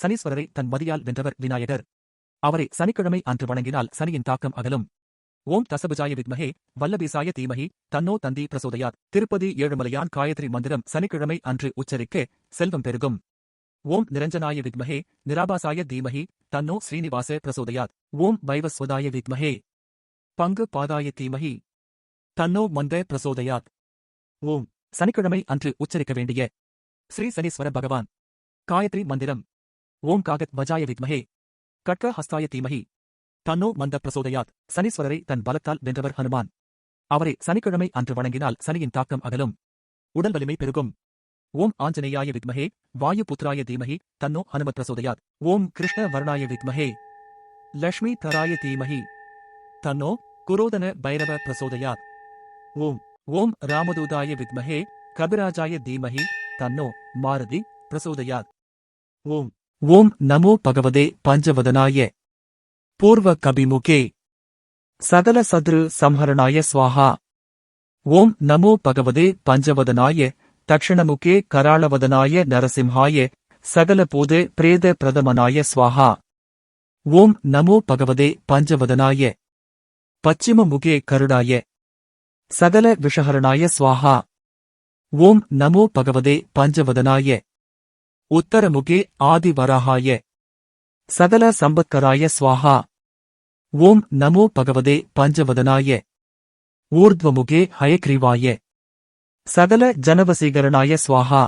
சனீஸ்வரரை தன் மதியால் வென்றவர் விநாயகர். அவரை சனிக்கிழமை அன்று வணங்கினால் சனியின் தாக்கம் அகலும். ஓம் தசபுஜாய வித்மஹே வல்லபீசாய தீமஹி தன்னோ தந்தி பிரசோதயாத். திருப்பதி ஏழுமலையான் காயத்ரி மந்திரம் சனிக்கிழமை அன்று உச்சரிக்க செல்வம் பெருகும். ஓம் நிரஞ்சனாய வித்மஹே நிராபாசாய தீமஹி தன்னோ ஸ்ரீனிவாச பிரசோதயாத். ஓம் வைவஸ்வதாய வித்மஹே பங்கு பாதாய தீமஹி தன்னோ மந்த பிரசோதயாத். ஓம் சனிக்கிழமை அன்று உச்சரிக்க வேண்டிய ஸ்ரீ சனீஸ்வர பகவான் காயத்ரி மந்திரம். ஓம் காகத் வஜாய வித்மஹே கட்க ஹஸ்தாய தீமஹி தன்னோ மந்த பிரசோதயாத். சனீஸ்வரரை தன் பலத்தால் வென்றவர் ஹனுமான். அவரை சனிக்கிழமை அன்று வணங்கினால் சனியின் தாக்கம் அகலும். உடல் வலிமை பெருகும். ஓம் ஆஞ்சநேயாய வித்மஹே வாயு புத்ராய தீமஹி தன்னோ ஹனுமத் பிரசோதயாத். ஓம் கிருஷ்ண வர்ணாய வித்மஹே லக்ஷ்மி தராய தீமஹி தன்னோ குரோதன பைரவ பிரசோதயாத். ஓம் ஓம் ராமதூதாய வித்மஹே கபிராஜாய தீமஹி தன்னோ மாருதி பிரசோதயாத். ஓம் ஓம் நமோ பகவதே பஞ்சவதனாய பூர்வ கபிமுகே சகல சத்ரு சம்ஹரணாய ஸ்வாஹா. ஓம் நமோ பகவதே பஞ்சவதனாய தக்ஷணமுகே கராளவதனாய நரசிம்ஹாய சகல பூத பிரேத பிரதமனாய ஸ்வாஹா. ஓம் நமோ பகவதே பஞ்சவதனாய பச்சிமமுகே கருடாய சகல விஷஹரணாய ஸ்வாஹா. ஓம் நமோ பகவதே பஞ்சவதனாய உத்தரமுகே ஆதிவராகாய சகல சம்பத்கராய ஸ்வாஹா. ஓம் நமோ பகவதே பஞ்சவதனாய ஊர்த்வமுகே ஹயக்ரீவாய சகல ஜனவசீகரணாய ஸ்வாஹா.